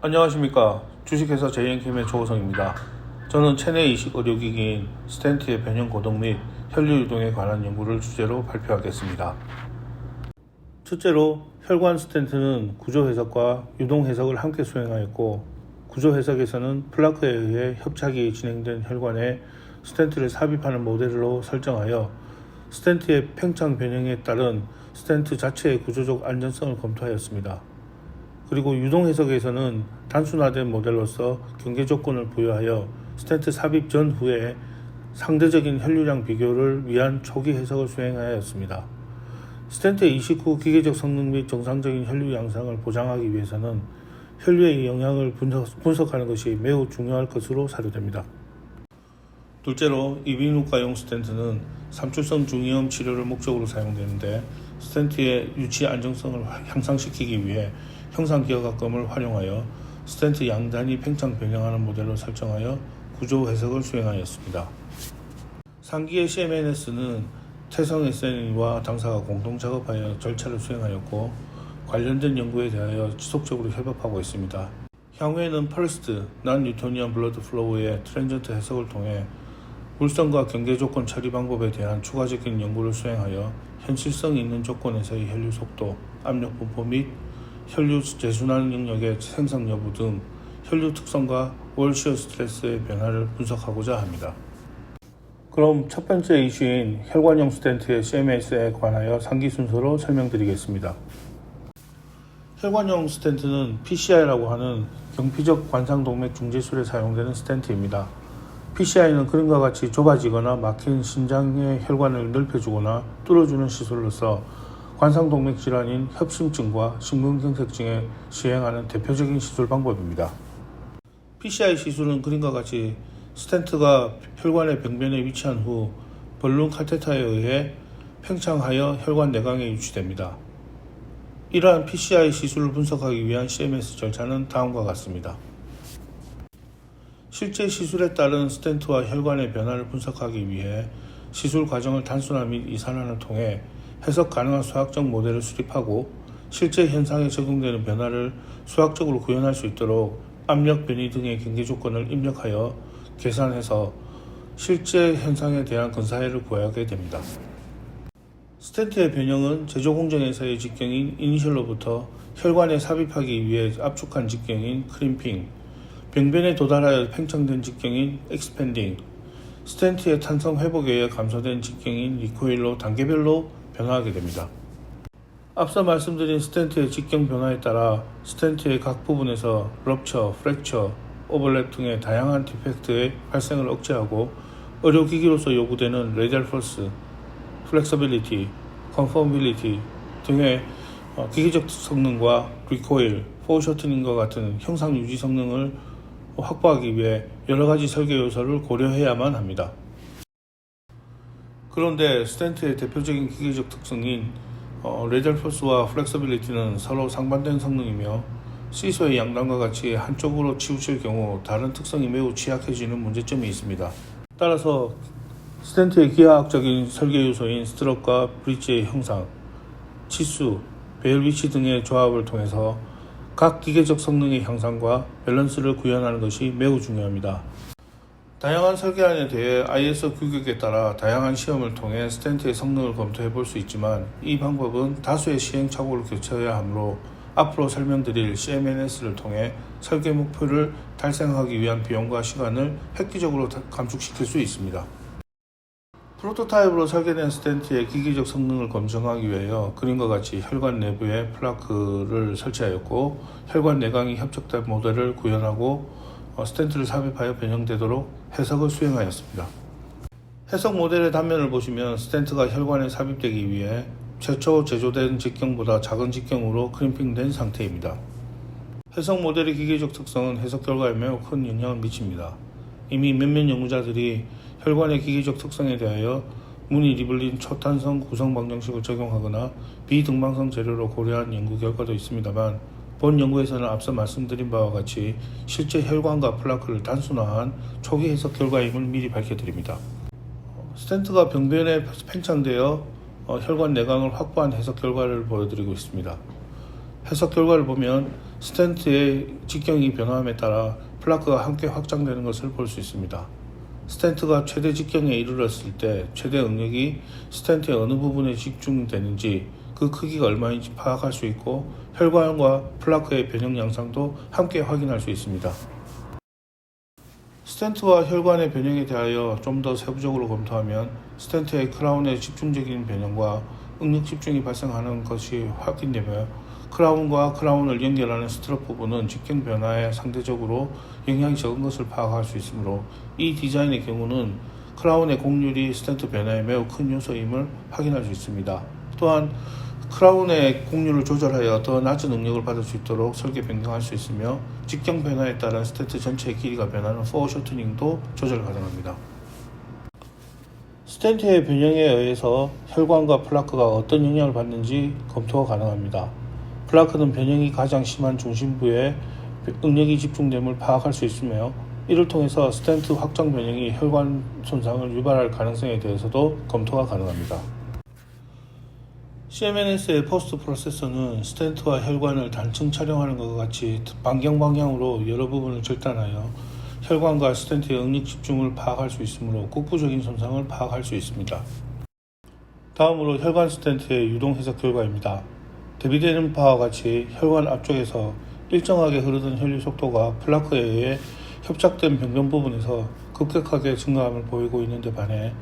안녕하십니까. 주식회사 JNChem의 조호성입니다. 저는 체내 이식 의료기기인 스텐트의 변형 고동 및 혈류 유동에 관한 연구를 주제로 발표하겠습니다. 첫째로 혈관 스텐트는 구조 해석과 유동 해석을 함께 수행하였고, 구조 해석에서는 플라크에 의해 협착이 진행된 혈관에 스텐트를 삽입하는 모델로 설정하여 스텐트의 팽창 변형에 따른 스텐트 자체의 구조적 안전성을 검토하였습니다. 그리고 유동 해석에서는 단순화된 모델로서 경계 조건을 부여하여 스텐트 삽입 전후에 상대적인 혈류량 비교를 위한 초기 해석을 수행하였습니다. 스텐트 이식 후 기계적 성능 및 정상적인 혈류 양상을 보장하기 위해서는 혈류의 영향을 분석하는 것이 매우 중요할 것으로 사료됩니다. 둘째로 이비인후과용 스텐트는 삼출성 중이염 치료를 목적으로 사용되는데, 스텐트의 유치 안정성을 향상시키기 위해 형상기억학검을 활용하여 스텐트 양단이 팽창 변형하는 모델로 설정하여 구조 해석을 수행하였습니다. 상기의 CMNS는 태성 SNE와 당사가 공동 작업하여 절차를 수행하였고, 관련된 연구에 대하여 지속적으로 협업하고 있습니다. 향후에는 펄스드, non-Newtonian blood flow의 트랜전트 해석을 통해 물성과 경계 조건 처리 방법에 대한 추가적인 연구를 수행하여 현실성 있는 조건에서의 혈류 속도, 압력 분포 및 혈류 재순환 영역의 생성 여부 등 혈류 특성과 월시어 스트레스의 변화를 분석하고자 합니다. 그럼 첫 번째 이슈인 혈관형 스텐트의 CMS에 관하여 상기 순서로 설명드리겠습니다. 혈관형 스텐트는 PCI라고 하는 경피적 관상동맥 중지술에 사용되는 스텐트입니다. PCI는 그림과 같이 좁아지거나 막힌 신장의 혈관을 넓혀주거나 뚫어주는 시술로서 관상동맥 질환인 협심증과 심근경색증에 시행하는 대표적인 시술 방법입니다. PCI 시술은 그림과 같이 스텐트가 혈관의 병변에 위치한 후 벌룬 카테터에 의해 팽창하여 혈관 내광에 유치됩니다. 이러한 PCI 시술을 분석하기 위한 CMS 절차는 다음과 같습니다. 실제 시술에 따른 스텐트와 혈관의 변화를 분석하기 위해 시술 과정을 단순화 및 이산화를 통해 해석 가능한 수학적 모델을 수립하고, 실제 현상에 적용되는 변화를 수학적으로 구현할 수 있도록 압력 변이 등의 경계 조건을 입력하여 계산해서 실제 현상에 대한 근사해를 구하게 됩니다. 스텐트의 변형은 제조 공정에서의 직경인 이니셜로부터 혈관에 삽입하기 위해 압축한 직경인 크림핑, 병변에 도달하여 팽창된 직경인 익스펜딩, 스텐트의 탄성 회복에 의해 감소된 직경인 리코일로 단계별로 변화하게 됩니다. 앞서 말씀드린 스텐트의 직경 변화에 따라 스텐트의 각 부분에서 럽처, 프랙처, 오버랩 등의 다양한 디펙트의 발생을 억제하고 의료기기로서 요구되는 레디얼 펄스, 플렉서빌리티, 컨포빌리티 등의 기계적 성능과 리코일, 포셔터닝과 같은 형상 유지 성능을 확보하기 위해 여러가지 설계 요소를 고려해야만 합니다. 그런데 스텐트의 대표적인 기계적 특성인 레디얼 펄스와 플렉서빌리티는 서로 상반된 성능이며, 시소의 양단과 같이 한쪽으로 치우칠 경우 다른 특성이 매우 취약해지는 문제점이 있습니다. 따라서 스텐트의 기하학적인 설계 요소인 스트럿과 브릿지의 형상, 치수, 배열 위치 등의 조합을 통해서 각 기계적 성능의 향상과 밸런스를 구현하는 것이 매우 중요합니다. 다양한 설계안에 대해 ISO 규격에 따라 다양한 시험을 통해 스텐트의 성능을 검토해 볼 수 있지만, 이 방법은 다수의 시행착오를 거쳐야 하므로 앞으로 설명드릴 CMNS를 통해 설계 목표를 달성하기 위한 비용과 시간을 획기적으로 감축시킬 수 있습니다. 프로토타입으로 설계된 스텐트의 기계적 성능을 검증하기 위하여 그림과 같이 혈관 내부에 플라크를 설치하였고, 혈관 내광이 협착된 모델을 구현하고 스텐트를 삽입하여 변형되도록 해석을 수행하였습니다. 해석 모델의 단면을 보시면 스텐트가 혈관에 삽입되기 위해 최초 제조된 직경보다 작은 직경으로 크림핑된 상태입니다. 해석 모델의 기계적 특성은 해석 결과에 매우 큰 영향을 미칩니다. 이미 몇몇 연구자들이 혈관의 기계적 특성에 대하여 무늬 리블린 초탄성 구성 방정식을 적용하거나 비등방성 재료로 고려한 연구 결과도 있습니다만, 본 연구에서는 앞서 말씀드린 바와 같이 실제 혈관과 플라크를 단순화한 초기 해석 결과임을 미리 밝혀드립니다. 스텐트가 병변에 팽창되어 혈관 내광을 확보한 해석 결과를 보여드리고 있습니다. 해석 결과를 보면 스텐트의 직경이 변화함에 따라 플라크가 함께 확장되는 것을 볼 수 있습니다. 스텐트가 최대 직경에 이르렀을 때 최대 응력이 스텐트의 어느 부분에 집중되는지 그 크기가 얼마인지 파악할 수 있고 혈관과 플라크의 변형 양상도 함께 확인할 수 있습니다. 스텐트와 혈관의 변형에 대하여 좀 더 세부적으로 검토하면 스텐트의 크라운의 집중적인 변형과 응력 집중이 발생하는 것이 확인되며 크라운과 크라운을 연결하는 스트럿 부분은 직경 변화에 상대적으로 영향이 적은 것을 파악할 수 있으므로 이 디자인의 경우는 크라운의 곡률이 스텐트 변화에 매우 큰 요소임을 확인할 수 있습니다. 또한 크라운의 곡률을 조절하여 더 낮은 응력을 받을 수 있도록 설계 변경할 수 있으며 직경 변화에 따른 스텐트 전체의 길이가 변하는 포어쇼트닝도 조절 가능합니다. 스텐트의 변형에 의해서 혈관과 플라크가 어떤 영향을 받는지 검토가 가능합니다. 플라크는 변형이 가장 심한 중심부에 응력이 집중됨을 파악할 수 있으며 이를 통해서 스텐트 확장 변형이 혈관 손상을 유발할 가능성에 대해서도 검토가 가능합니다. CMNS의 포스트 프로세서는 스텐트와 혈관을 단층 촬영하는 것과 같이 방향으로 여러 부분을 절단하여 혈관과 스텐트의 응력 집중을 파악할 수 있으므로 국부적인 손상을 파악할 수 있습니다. 다음으로 혈관 스텐트의 유동 해석 결과입니다. 대비되는 바와 같이 혈관 앞쪽에서 일정하게 흐르던 혈류 속도가 플라크에 의해 협착된 변경 부분에서 급격하게 증가함을 보이고 있는데 반해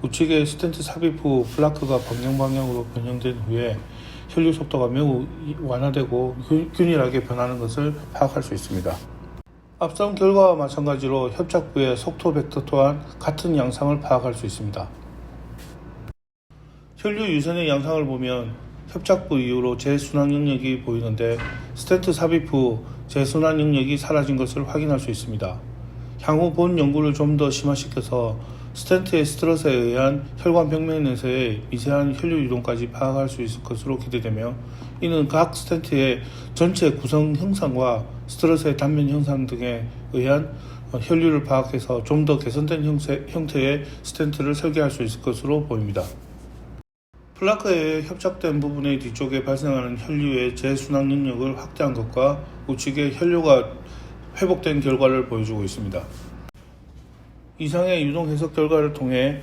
우측의 스텐트 삽입 후 플라크가 방향으로 변형된 후에 혈류 속도가 매우 완화되고 균일하게 변하는 것을 파악할 수 있습니다. 앞선 결과와 마찬가지로 협착부의 속도 벡터 또한 같은 양상을 파악할 수 있습니다. 혈류 유선의 양상을 보면 협착부 이후로 재순환 영역이 보이는데 스텐트 삽입 후 재순환 영역이 사라진 것을 확인할 수 있습니다. 향후 본 연구를 좀 더 심화시켜서 스텐트의 스트럿에 의한 혈관 벽면 내에서의 미세한 혈류 유동까지 파악할 수 있을 것으로 기대되며 이는 각 스텐트의 전체 구성 형상과 스트럿의 단면 형상 등에 의한 혈류를 파악해서 좀 더 개선된 형태의 스텐트를 설계할 수 있을 것으로 보입니다. 플라크에 협착된 부분의 뒤쪽에 발생하는 혈류의 재순환 능력을 확대한 것과 우측의 혈류가 회복된 결과를 보여주고 있습니다. 이상의 유동 해석 결과를 통해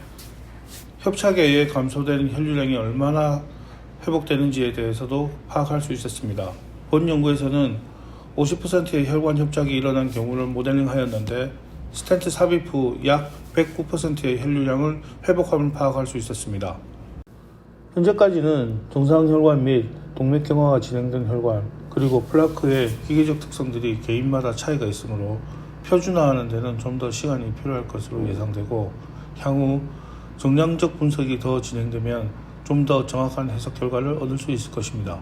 협착에 의해 감소된 혈류량이 얼마나 회복되는지에 대해서도 파악할 수 있었습니다. 본 연구에서는 50%의 혈관 협착이 일어난 경우를 모델링하였는데 스텐트 삽입 후 약 109%의 혈류량을 회복함을 파악할 수 있었습니다. 현재까지는 정상혈관 및 동맥경화가 진행된 혈관 그리고 플라크의 기계적 특성들이 개인마다 차이가 있으므로 표준화하는 데는 좀 더 시간이 필요할 것으로 예상되고 향후 정량적 분석이 더 진행되면 좀 더 정확한 해석 결과를 얻을 수 있을 것입니다.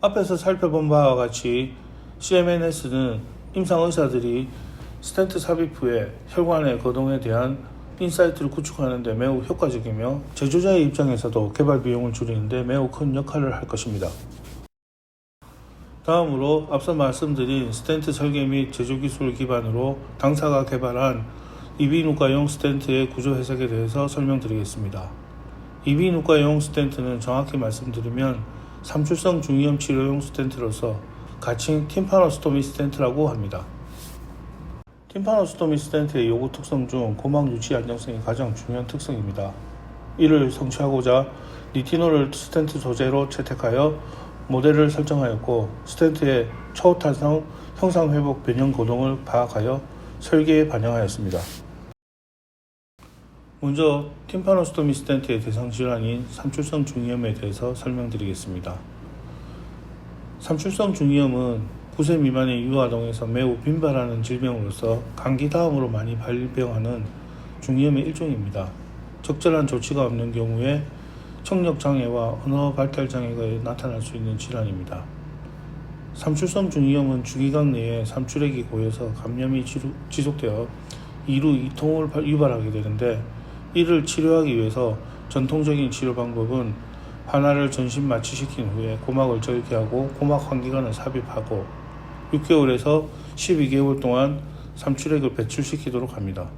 앞에서 살펴본 바와 같이 CMNS는 임상의사들이 스텐트 삽입 후에 혈관의 거동에 대한 인사이트를 구축하는 데 매우 효과적이며 제조자의 입장에서도 개발 비용을 줄이는 데 매우 큰 역할을 할 것입니다. 다음으로 앞서 말씀드린 스텐트 설계 및 제조 기술을 기반으로 당사가 개발한 이비인후과용 스텐트의 구조 해석에 대해서 설명드리겠습니다. 이비인후과용 스텐트는 정확히 말씀드리면 삼출성 중이염 치료용 스텐트로서 가칭 팀파노스토미 스텐트라고 합니다. 팀파노스토미 스텐트의 요구 특성 중 고막 유치 안정성이 가장 중요한 특성입니다. 이를 성취하고자 니티놀을 스텐트 소재로 채택하여 모델을 설정하였고 스텐트의 초탄성 형상회복 변형 고동을 파악하여 설계에 반영하였습니다. 먼저 팀파노스토미 스텐트의 대상 질환인 삼출성 중이염에 대해서 설명드리겠습니다. 삼출성 중이염은 9세 미만의 유아동에서 매우 빈발하는 질병으로서 감기 다음으로 많이 발병하는 중이염의 일종입니다. 적절한 조치가 없는 경우에 청력장애와 언어 발달장애가 나타날 수 있는 질환입니다. 삼출성 중이염은 주기관 내에 삼출액이 고여서 감염이 지속되어 이루 이통을 유발하게 되는데 이를 치료하기 위해서 전통적인 치료 방법은 환아를 전신 마취시킨 후에 고막을 절개하고 고막 환기관을 삽입하고 6개월에서 12개월 동안 삼출액을 배출시키도록 합니다.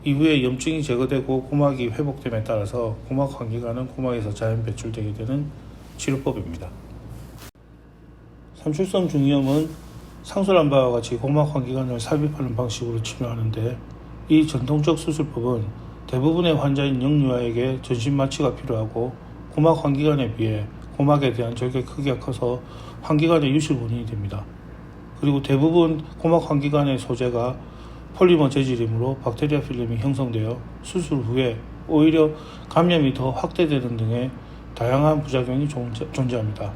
이후에 염증이 제거되고 고막이 회복됨에 따라서 고막 환기관은 고막에서 자연 배출되게 되는 치료법입니다. 삼출성 중이염은 상술한 바와 같이 고막 환기관을 삽입하는 방식으로 치료하는데, 이 전통적 수술법은 대부분의 환자인 영유아에게 전신 마취가 필요하고 고막 환기관에 비해 고막에 대한 절개 크기가 커서 환기관의 유실 원인이 됩니다. 그리고 대부분 고막 환기관의 소재가 폴리머 재질이므로 박테리아 필름이 형성되어 수술 후에 오히려 감염이 더 확대되는 등의 다양한 부작용이 존재합니다.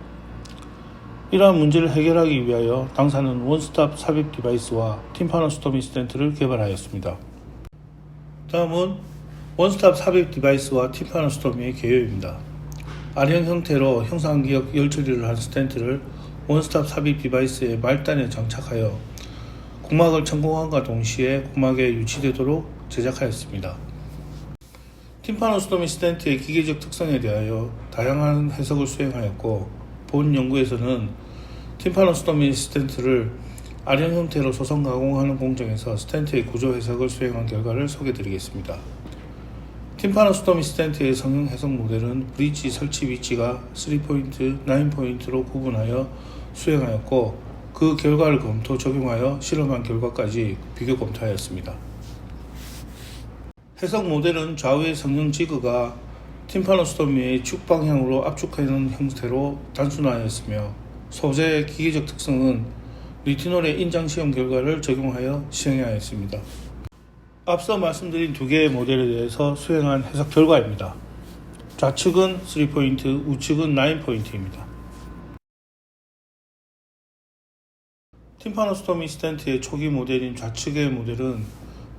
이러한 문제를 해결하기 위하여 당사는 원스톱 삽입 디바이스와 팀파노스토미 스텐트를 개발하였습니다. 다음은 원스톱 삽입 디바이스와 팀파노스토미의 개요입니다. R형 형태로 형상기역 열 처리를 한 스텐트를 원스톱 삽입 디바이스의 말단에 장착하여 고막을 천공함과 동시에 고막에 유치되도록 제작하였습니다. 팀파노스토미 스텐트의 기계적 특성에 대하여 다양한 해석을 수행하였고, 본 연구에서는 팀파노스토미 스텐트를 R형 형태로 소성 가공하는 공정에서 스텐트의 구조 해석을 수행한 결과를 소개드리겠습니다. 팀파노스토미 스텐트의 성형 해석 모델은 브릿지 설치 위치가 3포인트, 9포인트로 구분하여 수행하였고, 그 결과를 적용하여 실험한 결과까지 비교 검토하였습니다. 해석 모델은 좌우의 성형 지그가 팀파노스토미의 축 방향으로 압축하는 형태로 단순화하였으며, 소재의 기계적 특성은 리티놀의 인장 시험 결과를 적용하여 시행하였습니다. 앞서 말씀드린 두 개의 모델에 대해서 수행한 해석 결과입니다. 좌측은 3포인트, 우측은 9포인트입니다. 팀파노스토미 스텐트의 초기 모델인 좌측의 모델은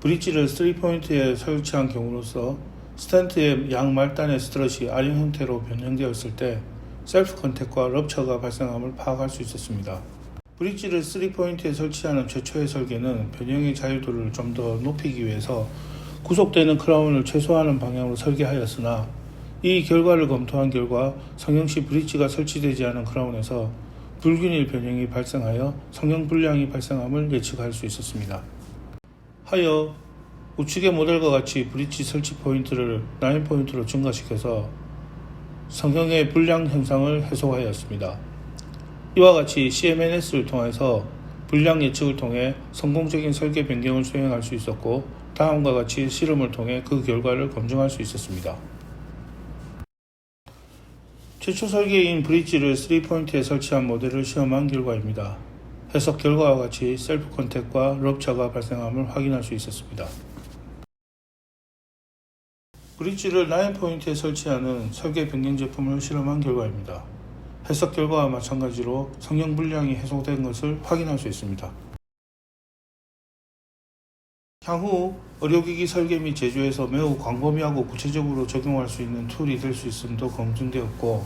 브릿지를 3포인트에 설치한 경우로서 스텐트의 양 말단의 스트럿이 R형 형태로 변형되었을 때 셀프 컨택과 럽처가 발생함을 파악할 수 있었습니다. 브릿지를 3포인트에 설치하는 최초의 설계는 변형의 자유도를 좀 더 높이기 위해서 구속되는 크라운을 최소화하는 방향으로 설계하였으나, 이 결과를 검토한 결과 성형 시 브릿지가 설치되지 않은 크라운에서 불균일 변형이 발생하여 성형 불량이 발생함을 예측할 수 있었습니다. 하여 우측의 모델과 같이 브릿지 설치 포인트를 9포인트로 증가시켜서 성형의 불량 현상을 해소하였습니다. 이와 같이 CMNS를 통해서 불량 예측을 통해 성공적인 설계 변경을 수행할 수 있었고, 다음과 같이 실험을 통해 그 결과를 검증할 수 있었습니다. 최초 설계인 브릿지를 3포인트에 설치한 모델을 시험한 결과입니다. 해석 결과와 같이 셀프 컨택과 럽처가 발생함을 확인할 수 있었습니다. 브릿지를 9포인트에 설치하는 설계 변경 제품을 실험한 결과입니다. 해석 결과와 마찬가지로 성형 불량이 해소된 것을 확인할 수 있습니다. 향후 의료기기 설계 및 제조에서 매우 광범위하고 구체적으로 적용할 수 있는 툴이 될 수 있음도 검증되었고,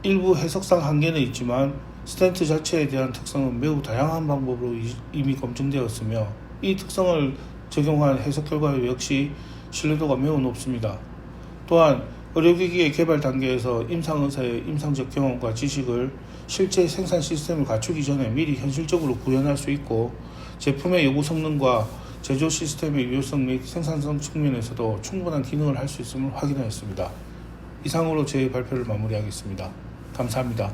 일부 해석상 한계는 있지만 스텐트 자체에 대한 특성은 매우 다양한 방법으로 이미 검증되었으며, 이 특성을 적용한 해석 결과 역시 신뢰도가 매우 높습니다. 또한 의료기기의 개발 단계에서 임상의사의 임상적 경험과 지식을 실제 생산 시스템을 갖추기 전에 미리 현실적으로 구현할 수 있고, 제품의 요구 성능과 제조 시스템의 유효성 및 생산성 측면에서도 충분한 기능을 할 수 있음을 확인하였습니다. 이상으로 제 발표를 마무리하겠습니다. 감사합니다.